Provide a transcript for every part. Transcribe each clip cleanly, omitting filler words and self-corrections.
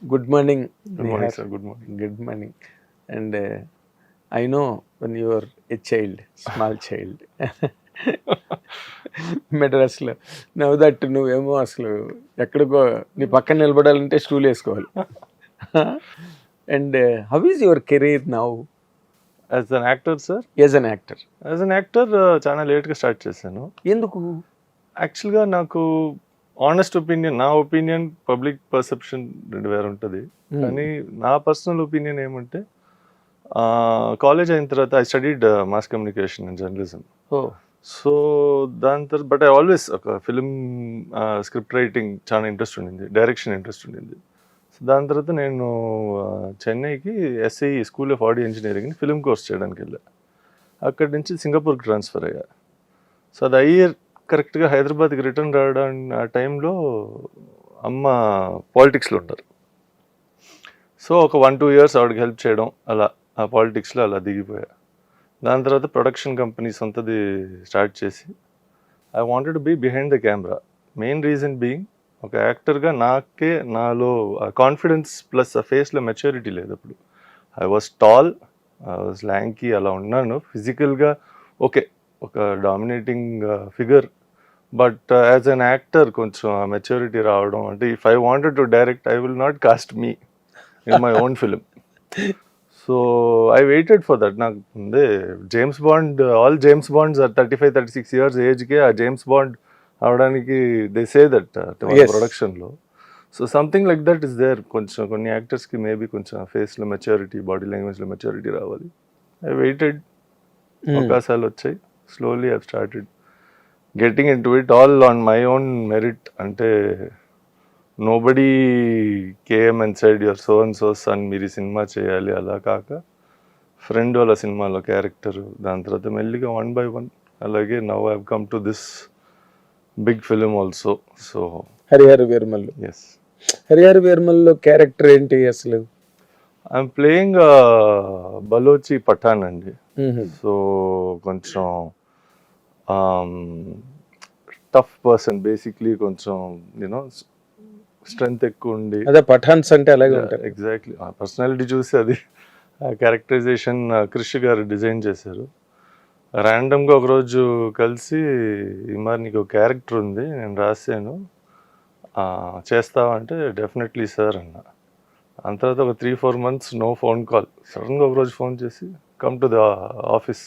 Good morning. Good morning, sir. Good morning. Good morning. And I know when your a child, small child మెడ్రాస్లో, now that నువ్వేమో అసలు ఎక్కడికో నీ పక్కన నిలబడాలంటే స్టూల్ వేసుకోవాలి. And how is your career now As an actor, sir, as an actor? చాలా లేట్గా స్టార్ట్ చేశాను. ఎందుకు? యాక్చువల్గా నాకు ఆనెస్ట్ ఒపీనియన్, నా ఒపీనియన్ పబ్లిక్ పర్సెప్షన్ రెండు వేరు ఉంటుంది. కానీ నా పర్సనల్ ఒపీనియన్ ఏమంటే, కాలేజ్ అయిన తర్వాత I studied mass communication and journalism. Oh, so దాని తర్వాత బట్ ఐ ఆల్వేస్ ఒక ఫిలిం స్క్రిప్ట్ రైటింగ్ చాలా ఇంట్రెస్ట్ ఉండింది, డైరెక్షన్ ఇంట్రెస్ట్ ఉండింది. సో దాని తర్వాత నేను చెన్నైకి SI school of audio engineering film course చేయడానికి వెళ్ళా. అక్కడి నుంచి సింగపూర్కి ట్రాన్స్ఫర్ అయ్యా. సో అది అయ్యే కరెక్ట్గా హైదరాబాద్కి రిటర్న్ రావడం ఆ టైంలో అమ్మ పాలిటిక్స్లో ఉంటారు. సో ఒక 1-2 years ఆవిడకి హెల్ప్ చేయడం, అలా ఆ పాలిటిక్స్లో అలా దిగిపోయా. దాని తర్వాత ప్రొడక్షన్ కంపెనీ సొంతది స్టార్ట్ చేసి I wanted to be behind the camera. Main reason being, ఒక యాక్టర్గా నాలో కాన్ఫిడెన్స్ ప్లస్ ఆ ఫేస్లో మెచ్యూరిటీ లేదు. అప్పుడు I was tall, I was lanky, అలా ఉన్నాను ఫిజికల్గా. ఓకే, ఒక dominating figure, but as an actor కొంచెం ఆ మెచ్యూరిటీ రావడం, అంటే if I wanted to direct I will not cast me in my own film. So I waited for that. నాకు ముందే James Bond, all James Bonds 35-36 years ఏజ్కే ఆ James Bond అవడానికి they say that ప్రొడక్షన్లో. So something like that is there. కొంచెం కొన్ని యాక్టర్స్కి maybe కొంచెం ఫేస్లో మెచ్యూరిటీ, బాడీ లాంగ్వేజ్లో మెచ్యూరిటీ రావాలి. ఐ వెయిటెడ్, అవకాశాలు వచ్చాయి. Slowly I started getting into it all on my own merit. అంటే nobody came and said your so and so son, మీరు ఈ సినిమా చేయాలి, అలా కాక ఫ్రెండ్ వాళ్ళ సినిమాలో క్యారెక్టర్, దాని తర్వాత మెల్లిగా 1 by 1 అలాగే now I have come to this big film also. So Harihara Veeramallu. Yes, Harihara వీరమల్లో క్యారెక్టర్ ఏంటి అసలు? ఐఎమ్ ప్లేయింగ్ బలోచి పఠాన్ అండి. సో కొంచెం టఫ్ పర్సన్ బేసిక్లీ, కొంచెం యూనో స్ట్రెంగ్త్ ఎక్కువ ఉండి. అదే పఠాన్స్ అంటే అలాగే ఉంటారు. ఎగ్జాక్ట్లీ, ఆ పర్సనాలిటీ చూసి అది ఆ క్యారెక్టరైజేషన్ క్రిష్ గారు డిజైన్ చేశారు. ర్యాండమ్గా ఒకరోజు కలిసి, మరి నీకు ఒక క్యారెక్టర్ ఉంది, నేను రాశాను, చేస్తావా అంటే డెఫినెట్లీ సార్ అన్న. దాని తర్వాత ఒక 3-4 months నో ఫోన్ కాల్. సడన్గా ఒకరోజు ఫోన్ చేసి కమ్ టు ద ఆఫీస్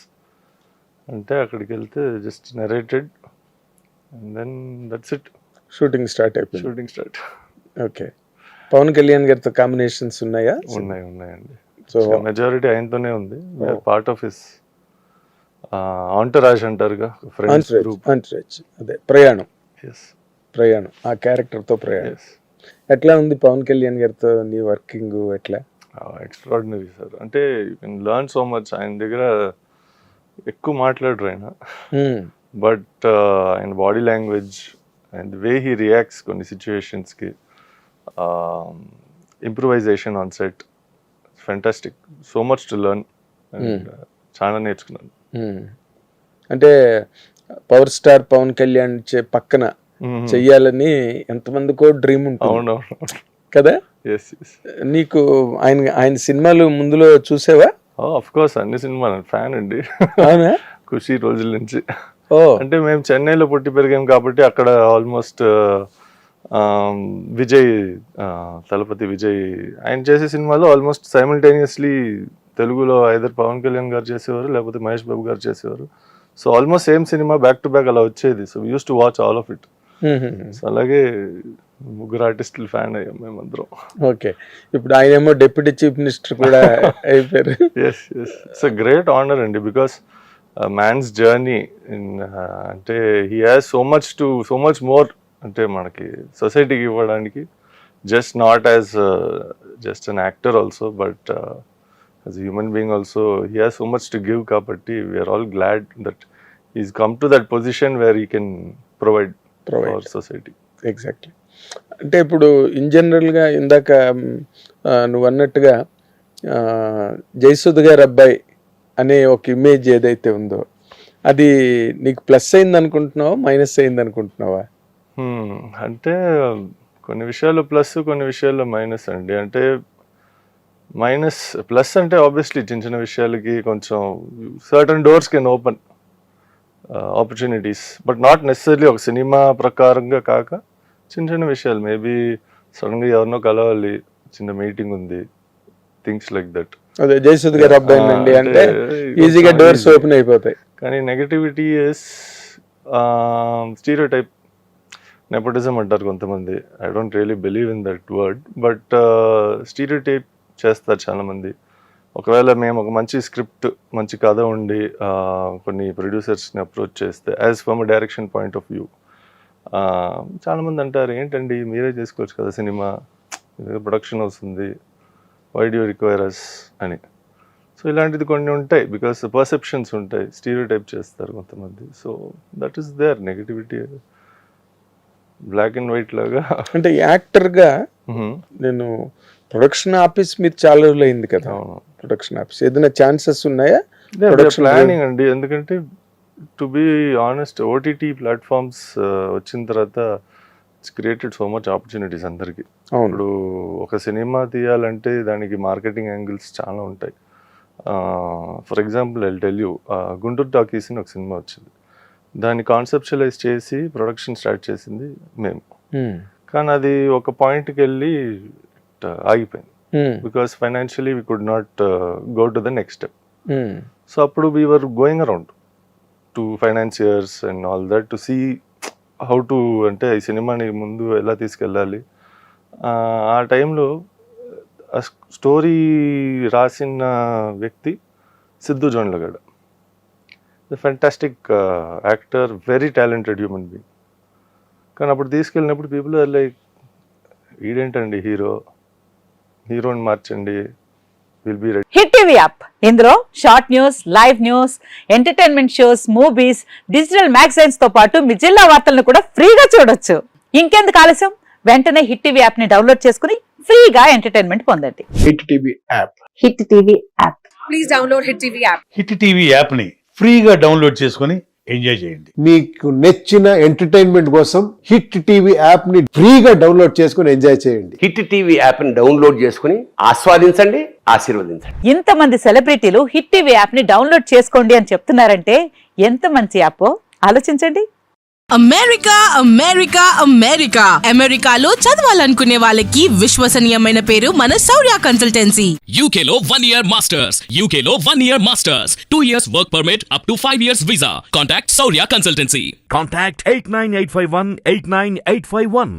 అంటే అక్కడికి వెళ్తే just narrated and then that's it. Shooting start అయిపోయింది. Shooting start. Okay. Pawan Kalyan గారితో కాంబినేషన్స్ ఉన్నాయా? ఉన్నాయండి. సో మెజారిటీ ఆయనతోనే ఉంది. పార్ట్ ఆఫ్ హిస్ ఆంటరాజ్ అంటారుగా, ఫ్రెండ్స్ గ్రూప్. ఆంటరాజ్, అదే ప్రయాణం. ఎస్, ప్రయాణం, ఆ క్యారెక్టర్తో ప్రయాణం. ఎస్. ఎట్లా ఉంది పవన్ కళ్యాణ్ గారితో నీ వర్కింగ్? ఎట్లా? Extraordinary sir. అంటే you can learn so much. ఆయన దగ్గర ఎక్కువ మాట్లాడరు ఆయన, బట్ ఆయన body language and way he reacts కొన్ని సిచ్యువేషన్స్కి, improvisation on set, fantastic. So much to learn and చాలా నేర్చుకున్నాను. అంటే పవర్ స్టార్ పవన్ కళ్యాణ్ పక్కన చెయ్యాలని ఎంతమందికో డ్రీమ్ ఉంటుంది. అవునవును కదా. Yes, yes. నీకు ఆయన సినిమాలు ముందులో చూసావా? ఆఫ్ కోర్స్, అన్ని సినిమాలు ఫ్యాన్ అండి. అవునా? ఖుషి రోజుల నుంచి. ఓ, అంటే మేము చెన్నైలో పుట్టి పెరిగాం కాబట్టి అక్కడ ఆల్మోస్ట్ విజయ్, తలపతి విజయ్ ఆయన చేసే సినిమాలు ఆల్మోస్ట్ సైమల్టేనియస్లీ తెలుగులో ఐదర్ పవన్ కళ్యాణ్ గారు చేసేవారు, లేకపోతే మహేష్ బాబు గారు చేసేవారు. So almost same cinema back to back అలా వచ్చేది. So use to watch all of it. So అలాగే 3 ఆర్టిస్టులు ఫ్యాన్ అయ్యాం మేమందరం. ఓకే. ఇప్పుడు ఆయన ఏమో డిప్యూటీ చీఫ్ మినిస్టర్ కూడా అయిపోయారు. Yes, yes. It's a great honour అండి, బికాస్ మ్యాన్స్ జర్నీ అంటే he has so much more అంటే మనకి సొసైటీకి ఇవ్వడానికి, just not as just an actor also, but as a human being also he has so much to give. కాబట్టి we're all glad that he's come to that position where he can provide for society. Exactly. అంటే ఇప్పుడు in జనరల్గా ఇందాక నువ్వు అన్నట్టుగా జయసుధ గారి అబ్బాయి అనే ఒక ఇమేజ్ ఏదైతే ఉందో అది నీకు ప్లస్ అయింది అనుకుంటున్నావా, మైనస్ అయింది అనుకుంటున్నావా? అంటే కొన్ని విషయాల్లో ప్లస్, కొన్ని విషయాల్లో మైనస్ అండి. అంటే మైనస్ ప్లస్ అంటే ఆబ్వియస్లీ చిన్న చిన్న విషయాలకి కొంచెం certain doors can open opportunities, but not necessary ఒక సినిమా ప్రకారంగా కాక చిన్న చిన్న విషయాలు. మేబీ సడన్గా ఎవరినో కలవాలి, చిన్న మీటింగ్ ఉంది, థింగ్స్ లైక్ దట్. అదే జయసుద్ గారు అబ్బాయి అంటే ఈజీగా డోర్స్ ఓపెన్ అయిపోతాయి. కానీ నెగటివిటీ ఇస్ స్టీరియోటైప్, నెపోటిజం అంటారు కొంతమంది. I don't really believe in that word, but stereotype చేస్తారు చాలామంది. ఒకవేళ మేము ఒక మంచి స్క్రిప్ట్, మంచి కథ ఉండి కొన్ని ప్రొడ్యూసర్స్ని అప్రోచ్ చేస్తే as from direction point of view, చాలామంది అంటారు ఏంటండి మీరే చేసుకోవచ్చు కదా సినిమా, ప్రొడక్షన్ వస్తుంది, వై డూ రిక్వైర్ అస్ అని. సో ఇలాంటిది కొన్ని ఉంటాయి, బికాస్ పర్సెప్షన్స్ ఉంటాయి, స్టీరియోటైప్ చేస్తారు కొంతమంది. So that is there negativity, black and white లాగా. అంటే యాక్టర్గా నేను ప్రొడక్షన్ ఆఫీస్ మీరు చాలా రోజులు అయింది కదా, ప్రొడక్షన్ ఆఫీస్ ఏదైనా ఛాన్సెస్ ఉన్నాయా? ప్లానింగ్ అండి, ఎందుకంటే to be honest OTT platforms వచ్చిన తర్వాత it's created so much opportunities అందరికీ. ఇప్పుడు ఒక సినిమా తీయాలంటే దానికి మార్కెటింగ్ యాంగిల్స్ చాలా ఉంటాయి. For example I tell you, Guntur talkies అని ఒక సినిమా వచ్చింది, దాన్ని కాన్సెప్చువలైజ్ చేసి ప్రొడక్షన్ స్టార్ట్ చేసింది మేము. కానీ అది ఒక పాయింట్కి వెళ్ళి ఆగిపోయింది, because financially we could not go to the next step. So అప్పుడు we were going around to financiers and all that to see how to, అంటే ఈ సినిమాని ముందు ఎలా తీసుకెళ్ళాలి. ఆ టైంలో ఆ స్టోరీ రాసిన వ్యక్తి Siddhu Jonnalagadda, fantastic actor, very talented human being. కానీ అప్పుడు తీసుకెళ్ళినప్పుడు పీపుల్ ఆర్ లైక్, ఈడేంటండి హీరోని మార్చండి, will be ready. Hit TV app, ఇందులో short news, live news, entertainment shows, movies, digital magazines తో పాటు మీ జిల్లా వార్తలను కూడా ఫ్రీగా చూడొచ్చు. ఇంకెందుకు ఆలస్యం, వెంటనే హిట్ టీవీ యాప్ ని డౌన్లోడ్ చేసుకుని ఫ్రీగా ఎంటర్టైన్మెంట్ పొందండి. Hit TV app. Hit TV app. Please download hit TV app. Hit TV యాప్ని ఫ్రీగా డౌన్లోడ్ చేసుకొని ఎంజాయ్ చేయండి. మీకు నచ్చిన ఎంటర్టైన్మెంట్ కోసం హిట్ టీవీ యాప్ ని ఫ్రీగా డౌన్లోడ్ చేసుకుని ఎంజాయ్ చేయండి. హిట్ టీవీ యాప్ ని డౌన్లోడ్ చేసుకుని ఆస్వాదించండి, ఆశీర్వదించండి. ఇంతమంది సెలబ్రిటీలు హిట్ టీవీ యాప్ ని డౌన్లోడ్ చేసుకోండి అని చెప్తున్నారంటే ఎంత మంచి యాప్ ఆలోచించండి. అమెరికా అమెరికా అమెరికా అమెరికాలో చదవాలనుకునే వాళ్ళకి విశ్వసనీయమైన పేరు మన శౌర్య కన్సల్టెన్సీ. UK లో 1 year masters, UK లో 1 year masters, 2 years work permit up to 5 years visa. Contact Saurya Consultancy. Contact 89851 89851.